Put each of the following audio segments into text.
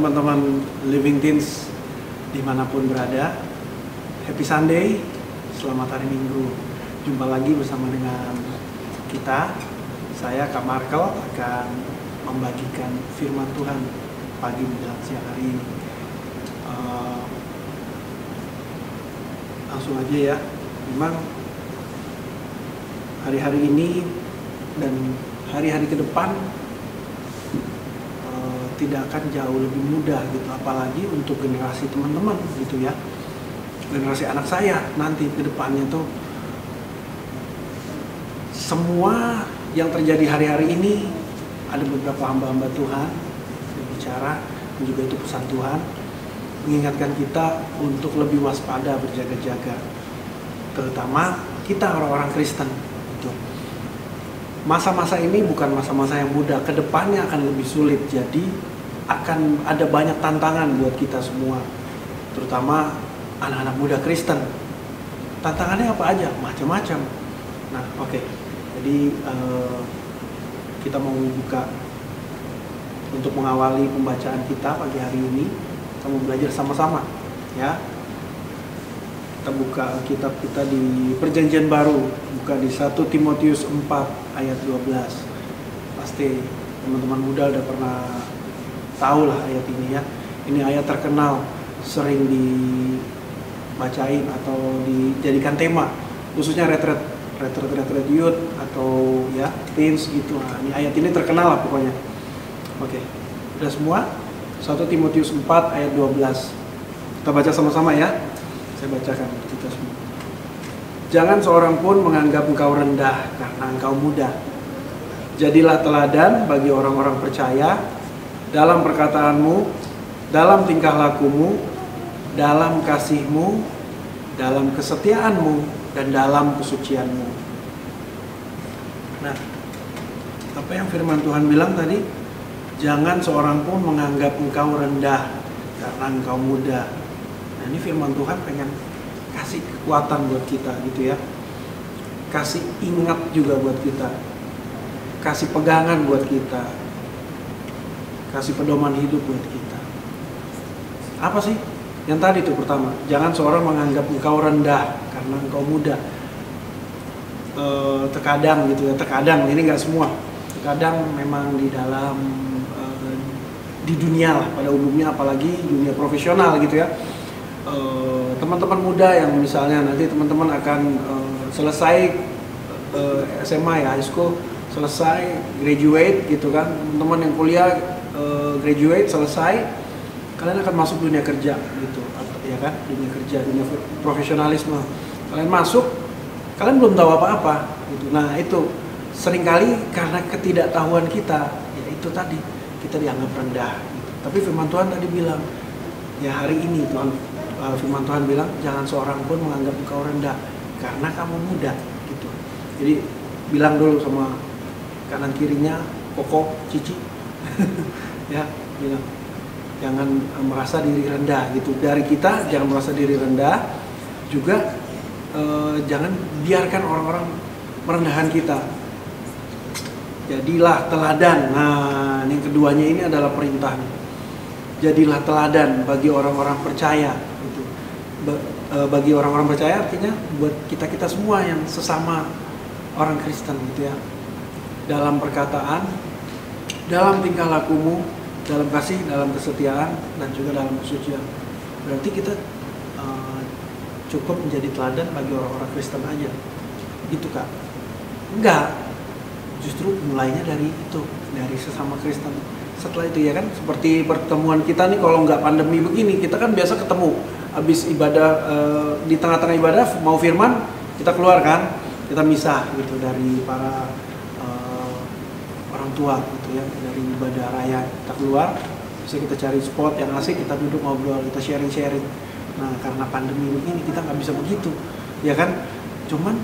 teman-teman Living Teens dimanapun berada. Happy Sunday, selamat hari Minggu. Jumpa lagi bersama dengan kita. Saya Kak Markel akan membagikan firman Tuhan pagi menjelang siang hari ini. Langsung aja ya. Memang hari-hari ini dan hari-hari ke depan tidak akan jauh lebih mudah gitu, apalagi untuk generasi teman-teman gitu ya, generasi anak saya nanti ke depannya tuh, semua yang terjadi hari-hari ini ada beberapa hamba-hamba Tuhan berbicara, dan juga itu pesan Tuhan mengingatkan kita untuk lebih waspada, berjaga-jaga, terutama kita orang-orang Kristen gitu. Masa-masa ini bukan masa-masa yang mudah, kedepannya akan lebih sulit, jadi akan ada banyak tantangan buat kita semua, terutama anak-anak muda Kristen. Tantangannya apa aja? Macam-macam. Nah, oke. Jadi kita mau buka untuk mengawali pembacaan kita pagi hari ini. Kita mau belajar sama-sama, ya. Kita buka kitab kita di Perjanjian Baru, buka di 1 Timotius 4 ayat 12. Pasti teman-teman muda udah pernah tahu lah ayat ini ya. Ini ayat terkenal, sering dibacain atau dijadikan tema, khususnya retret youth atau ya teens gitu. Nah, ini ayat ini terkenal lah pokoknya. Oke, udah semua? 1 Timotius 4 ayat 12. Kita baca sama-sama ya. Saya bacakan untuk kita semua. Jangan seorang pun menganggap engkau rendah karena engkau muda. Jadilah teladan bagi orang-orang percaya dalam perkataanmu, dalam tingkah lakumu, dalam kasihmu, dalam kesetiaanmu, dan dalam kesucianmu. Nah, apa yang firman Tuhan bilang tadi? Jangan seorang pun menganggap engkau rendah karena engkau muda. Nah, ini firman Tuhan pengen kasih kekuatan buat kita gitu ya. Kasih ingat juga buat kita. Kasih pegangan buat kita. Kasih pedoman hidup buat kita. Apa sih? Yang tadi itu pertama, jangan seorang menganggap engkau rendah karena engkau muda. Terkadang gitu ya, terkadang, ini nggak semua. Terkadang memang di dalam di dunia lah pada umumnya, apalagi dunia profesional gitu ya. Teman-teman muda yang misalnya nanti teman-teman akan selesai SMA ya, high school, selesai graduate gitu kan, teman-teman yang kuliah graduate selesai, kalian akan masuk dunia kerja gitu ya kan, dunia kerja, dunia profesionalisme. Kalian masuk, kalian belum tahu apa-apa gitu. Nah, itu seringkali karena ketidaktahuan kita, ya itu tadi, kita dianggap rendah gitu. Tapi firman Tuhan tadi bilang, ya hari ini Tuhan, firman Tuhan bilang jangan seorang pun menganggap engkau rendah karena kamu muda gitu. Jadi bilang dulu sama kanan kirinya, Koko, Cici ya, bilang jangan merasa diri rendah gitu. Dari kita jangan merasa diri rendah, juga jangan biarkan orang-orang merendahkan kita. Jadilah teladan. Nah, yang keduanya ini adalah perintah. Jadilah teladan bagi orang-orang percaya gitu. Bagi orang-orang percaya artinya buat kita semua yang sesama orang Kristen gitu ya. Dalam perkataan, dalam tingkah lakumu, dalam kasih, dalam kesetiaan, dan juga dalam kesucian. Berarti kita cukup menjadi teladan bagi orang-orang Kristen aja gitu Kak? Enggak, justru mulainya dari itu, dari sesama Kristen. Setelah itu ya kan, seperti pertemuan kita nih, kalau nggak pandemi begini, kita kan biasa ketemu habis ibadah, di tengah-tengah ibadah mau firman, kita keluar kan, kita misah gitu dari para orang tua gitu ya, dari ibadah raya kita keluar, bisa kita cari spot yang asik, kita duduk ngobrol, kita sharing-sharing. Nah, karena pandemi begini kita nggak bisa begitu ya kan, cuman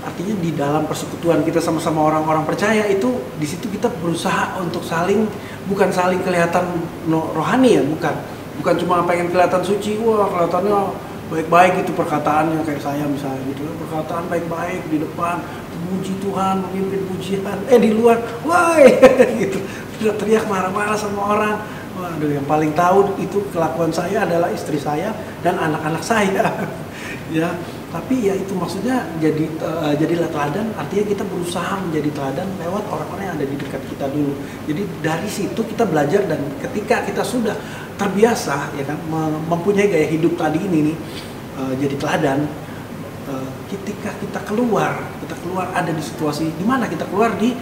artinya di dalam persekutuan kita sama-sama orang-orang percaya itu, di situ kita berusaha untuk saling, bukan saling kelihatan rohani ya, bukan cuma pengen kelihatan suci, wah kelihatannya baik-baik gitu perkataannya, kayak saya misalnya gitu, perkataan baik-baik di depan, puji Tuhan, memimpin pujian, di luar, wah gitu, teriak marah-marah sama orang, Waduh, yang paling tahu itu kelakuan saya adalah istri saya dan anak-anak saya. Ya, tapi ya itu maksudnya jadilah teladan, artinya kita berusaha menjadi teladan lewat orang-orang yang ada di dekat kita dulu. Jadi dari situ kita belajar, dan ketika kita sudah terbiasa ya kan mempunyai gaya hidup tadi ini nih, jadi teladan, ketika kita keluar ada di situasi di mana kita keluar di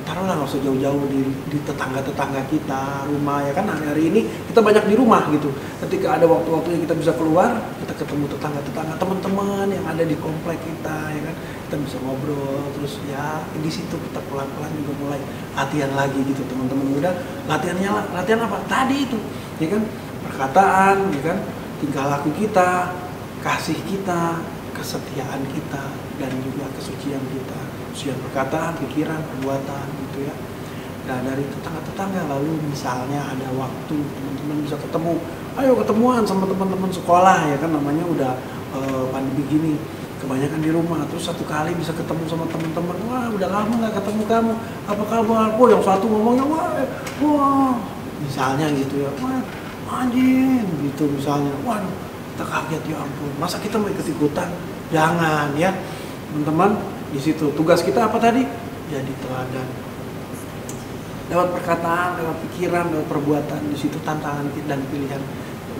taruhlah nggak usah jauh-jauh di tetangga-tetangga kita, rumah ya kan, hari ini kita banyak di rumah gitu. Ketika ada waktu-waktunya kita bisa keluar, kita ketemu tetangga-tetangga, teman-teman yang ada di komplek kita ya kan, kita bisa ngobrol, terus ya di situ kita pelan-pelan juga mulai latihan lagi gitu teman-teman muda. Latihan apa? Tadi itu ya kan, perkataan ya kan, tingkah laku kita, kasih kita, kesetiaan kita, dan juga kesucian kita, kesucian perkataan, pikiran, perbuatan gitu ya. Nah dari tetangga-tetangga, lalu misalnya ada waktu teman-teman bisa ketemu, ayo ketemuan sama teman-teman sekolah ya kan, namanya udah pandemi gini, kebanyakan di rumah, terus satu kali bisa ketemu sama teman-teman, wah udah lama nggak ketemu kamu, apa kabar? Wah yang satu ngomongnya wah misalnya gitu ya, wah anjing gitu misalnya, waduh kita kaget, ya ampun, masa kita mau ikut-ikutan? Jangan ya teman-teman. Di situ tugas kita apa tadi? Jadi teladan lewat perkataan, lewat pikiran, lewat perbuatan. Di situ tantangan dan pilihan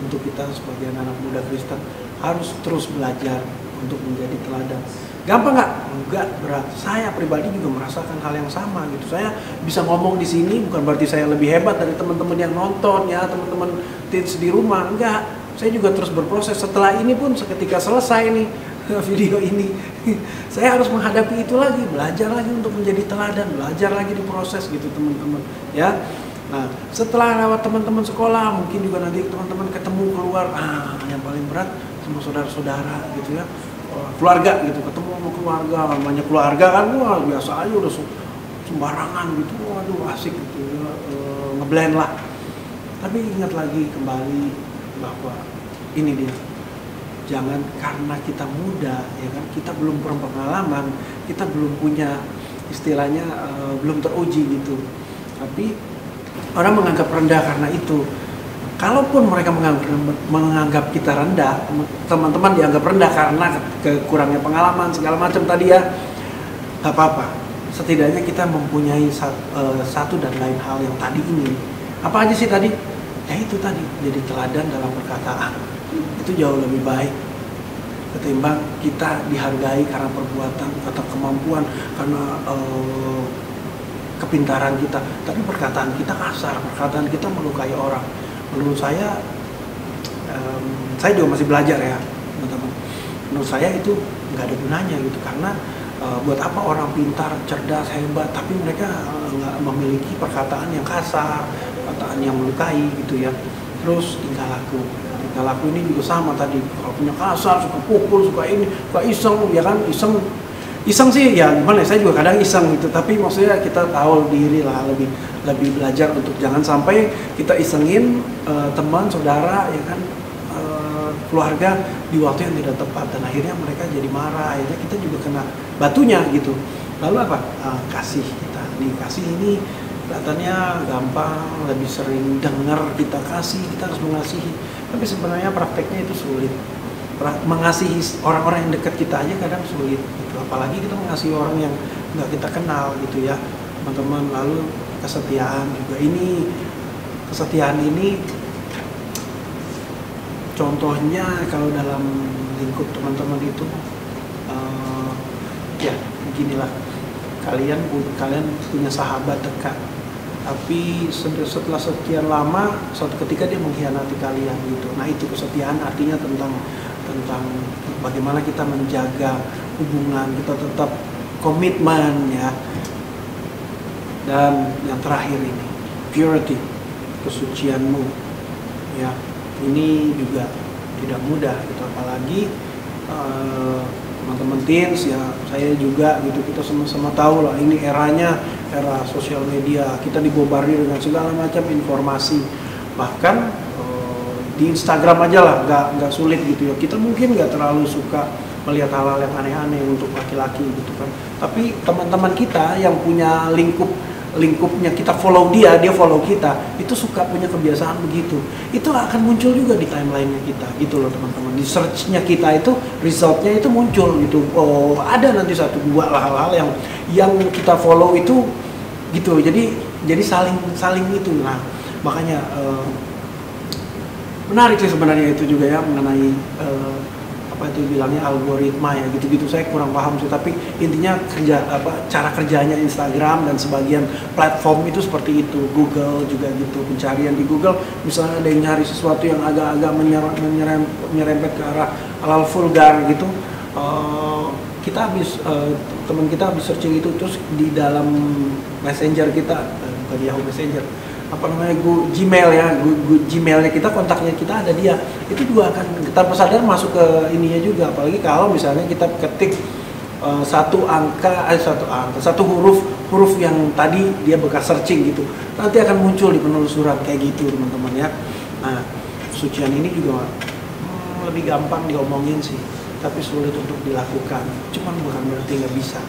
untuk kita sebagai anak muda Kristen, harus terus belajar untuk menjadi teladan. Gampang nggak? Enggak, berat. Saya pribadi juga merasakan hal yang sama gitu. Saya bisa ngomong di sini bukan berarti saya lebih hebat dari teman-teman yang nonton ya, teman-teman teens di rumah. Enggak, saya juga terus berproses. Setelah ini pun ketika selesai nih video ini, saya harus menghadapi itu lagi, belajar lagi untuk menjadi teladan, belajar lagi di proses gitu teman-teman ya. Nah setelah lewat teman-teman sekolah, mungkin juga nanti teman-teman ketemu keluar, yang paling berat sama saudara-saudara gitu ya, keluarga gitu, ketemu sama keluarga, namanya keluarga kan, wah biasa aja udah sembarangan gitu, waduh asik gitu ya, ngeblend lah. Tapi ingat lagi kembali bahwa ini dia, jangan karena kita muda ya kan, kita belum berpengalaman, kita belum punya istilahnya belum teruji gitu, tapi orang menganggap rendah karena itu. Kalaupun mereka menganggap kita rendah, teman-teman dianggap rendah karena kekurangnya pengalaman segala macam tadi ya, nggak apa-apa. Setidaknya kita mempunyai satu dan lain hal yang tadi ini. Apa aja sih tadi? Ya itu tadi, jadi teladan dalam perkataan. Itu jauh lebih baik ketimbang kita dihargai karena perbuatan atau kemampuan, karena kepintaran kita, tapi perkataan kita kasar, perkataan kita melukai orang. Menurut saya juga masih belajar ya teman-teman, menurut saya itu nggak ada gunanya gitu, karena buat apa orang pintar, cerdas, hebat, tapi mereka nggak memiliki perkataan yang kasar, perkataan yang melukai gitu ya. Terus tingkah laku ini juga sama tadi, kalau punya kasar, suka pukul, suka ini, suka iseng ya kan, iseng sih ya gimana, saya juga kadang iseng gitu, tapi maksudnya kita tahu diri lah, lebih belajar untuk jangan sampai kita isengin teman, saudara ya kan, keluarga di waktu yang tidak tepat, dan akhirnya mereka jadi marah, akhirnya kita juga kena batunya gitu. Lalu apa? Kasih kita nih, kasih ini kelihatannya gampang, lebih sering dengar kita kasih, kita harus mengasihi, tapi sebenarnya prakteknya itu sulit. Mengasihi orang-orang yang dekat kita aja kadang sulit gitu. Apalagi kita mengasihi orang yang nggak kita kenal gitu ya teman-teman. Lalu kesetiaan juga, kesetiaan ini contohnya kalau dalam lingkup teman-teman itu ya beginilah, kalian punya sahabat dekat, tapi setelah sekian lama suatu ketika dia mengkhianati kalian gitu. Nah itu kesetiaan, artinya tentang bagaimana kita menjaga hubungan kita tetap komitmen ya. Dan yang terakhir ini purity, kesucianmu ya, ini juga tidak mudah gitu, apalagi teman-teman teens ya, saya juga gitu, kita sama-sama tahu lah ini era sosial media, kita dibombardir dengan segala macam informasi, bahkan di Instagram aja lah nggak sulit gitu ya. Kita mungkin nggak terlalu suka melihat hal-hal yang aneh-aneh untuk laki-laki gitu kan, tapi teman-teman kita yang punya lingkup lingkupnya, kita follow dia follow kita, itu suka punya kebiasaan begitu. Itu akan muncul juga di timeline-nya kita, gitu loh teman-teman. Di search-nya kita itu, result-nya itu muncul gitu. Oh, ada nanti 1-2 hal-hal yang kita follow itu gitu. Jadi saling itu. Nah, makanya menarik sih sebenarnya itu juga ya, mengenai apa itu bilangnya algoritma ya, gitu-gitu saya kurang paham sih, tapi intinya cara kerjanya Instagram dan sebagian platform itu seperti itu. Google juga gitu, pencarian di Google misalnya ada yang nyari sesuatu yang agak-agak menyerempet ke arah halal vulgar gitu, teman kita habis searching itu, terus di dalam messenger kita, bukan Yahoo Messenger, apa namanya, Gmail ya, Gmailnya kita, kontaknya kita ada dia, itu juga akan tanpa sadar masuk ke ininya juga. Apalagi kalau misalnya kita ketik satu huruf yang tadi dia bekas searching gitu, nanti akan muncul di penelusuran kayak gitu teman-teman ya. Nah, kesucian ini juga lebih gampang diomongin sih, tapi sulit untuk dilakukan. Cuman bukan berarti nggak bisa.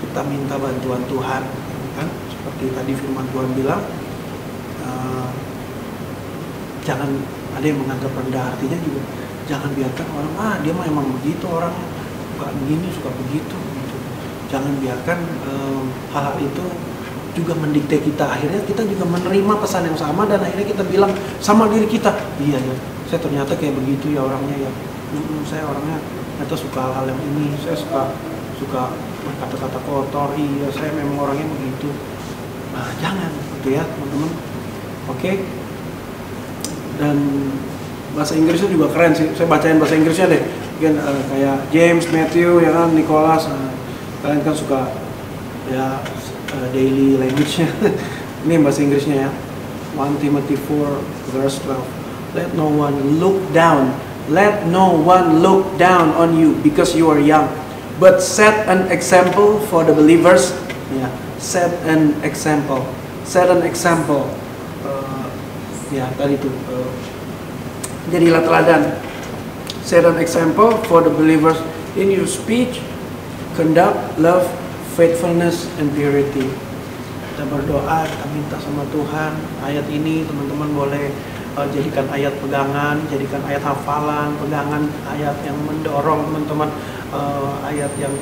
Kita minta bantuan Tuhan, kan? Seperti tadi firman Tuhan bilang, jangan ada yang menganggap rendah, artinya juga jangan biarkan orang, dia mah emang begitu orang, suka begini, suka begitu gitu. Jangan biarkan hal-hal itu juga mendikte kita. Akhirnya kita juga menerima pesan yang sama, dan akhirnya kita bilang sama diri kita, iya ya, saya ternyata kayak begitu ya orangnya ya. Saya orangnya ternyata suka hal-hal yang ini, saya suka kata-kata kotor, iya saya memang orangnya begitu. Nah, jangan gitu ya teman-teman. Oke. Dan bahasa Inggrisnya juga keren sih, saya bacain bahasa Inggrisnya deh. Mungkin kayak James, Matthew, ya kan, Nicholas. Kalian kan suka ya daily language-nya. Ini bahasa Inggrisnya ya. 1 Timothy 4 verse 12. Let no one look down on you because you are young, but set an example for the believers. Ya, set an example. Ya tadi itu, jadilah teladan. Set an example for the believers in your speech, conduct, love, faithfulness, and purity. Kita berdoa, kita minta sama Tuhan, ayat ini teman-teman boleh jadikan ayat pegangan, jadikan ayat hafalan, pegangan ayat yang mendorong teman-teman, ayat yang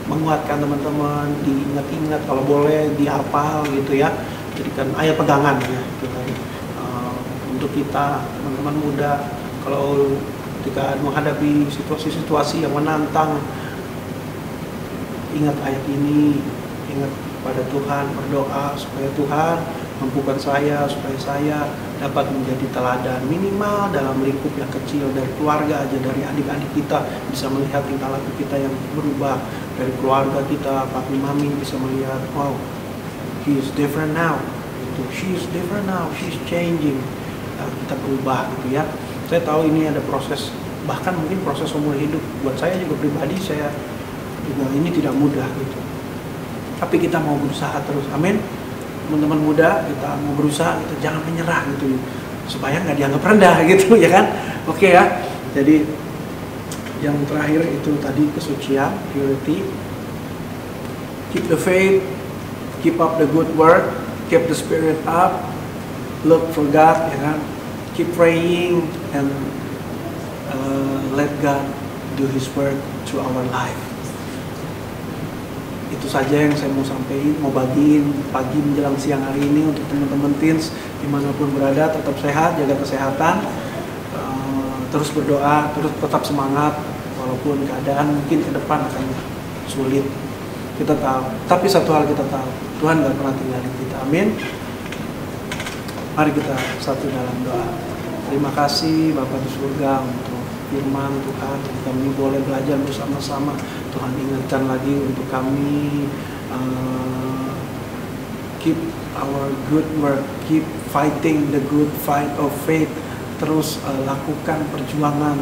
menguatkan teman-teman, diingat-ingat, kalau boleh dihafal gitu ya, jadikan ayat pegangan ya itu tadi. Untuk kita teman-teman muda, kalau ketika menghadapi situasi-situasi yang menantang, ingat ayat ini, ingat pada Tuhan, berdoa supaya Tuhan mampukan saya, supaya saya dapat menjadi teladan, minimal dalam lingkup yang kecil, dari keluarga aja, dari adik-adik kita bisa melihat tingkah laku kita yang berubah, dari keluarga kita, papi mami bisa melihat, wow, he is different now, she is different now, she is changing. Kita berubah gitu ya. Saya tahu ini ada proses, bahkan mungkin proses umur hidup. Buat saya juga pribadi, saya juga ini tidak mudah gitu. Tapi kita mau berusaha terus, amin. Teman-teman muda, kita mau berusaha, kita jangan menyerah gitu, supaya nggak dianggap rendah gitu ya kan. Oke ya. Jadi yang terakhir itu tadi kesucian, purity. Keep the faith, keep up the good work, keep the spirit up, look for God, ya kan. Keep praying and let God do His work through our life. Itu saja yang saya mau sampaikan, mau bagiin pagi menjelang siang hari ini untuk teman-teman teens dimanapun berada. Tetap sehat, jaga kesehatan, terus berdoa, terus tetap semangat walaupun keadaan mungkin ke depan akan sulit. Kita tahu, tapi satu hal kita tahu, Tuhan gak pernah tinggalin kita. Amin. Mari kita satu dalam doa. Terima kasih Bapa di surga untuk firman Tuhan. Kami boleh belajar bersama-sama. Tuhan ingatkan lagi untuk kami, keep our good work, keep fighting the good fight of faith. Terus lakukan perjuangan,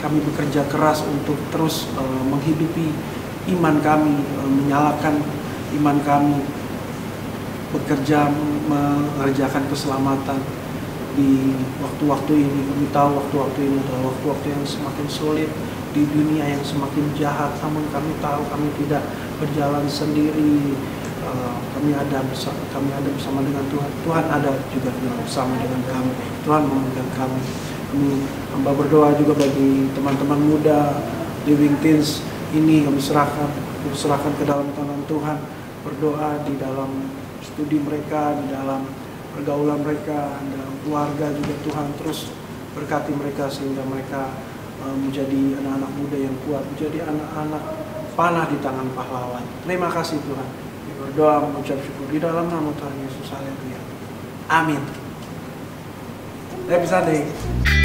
kami bekerja keras untuk terus menghidupi iman kami, menyalakan iman kami, bekerja mengerjakan keselamatan di waktu-waktu ini. Kami tahu waktu-waktu ini adalah waktu-waktu yang semakin sulit, di dunia yang semakin jahat. Namun kami tahu kami tidak berjalan sendiri. kami ada bersama dengan Tuhan. Tuhan ada juga bersama dengan kami. Tuhan memegang kami. Kami hamba berdoa juga bagi teman-teman muda Living Teens ini, kami serahkan ke dalam tangan Tuhan. Berdoa di dalam studi mereka, di dalam pergaulan mereka, dalam keluarga juga Tuhan terus berkati mereka sehingga mereka menjadi anak-anak muda yang kuat, menjadi anak-anak panah di tangan pahlawan. Terima kasih Tuhan. Berdoa mengucap syukur di dalam nama Tuhan Yesus. Haleluya. Amin. Happy Sunday.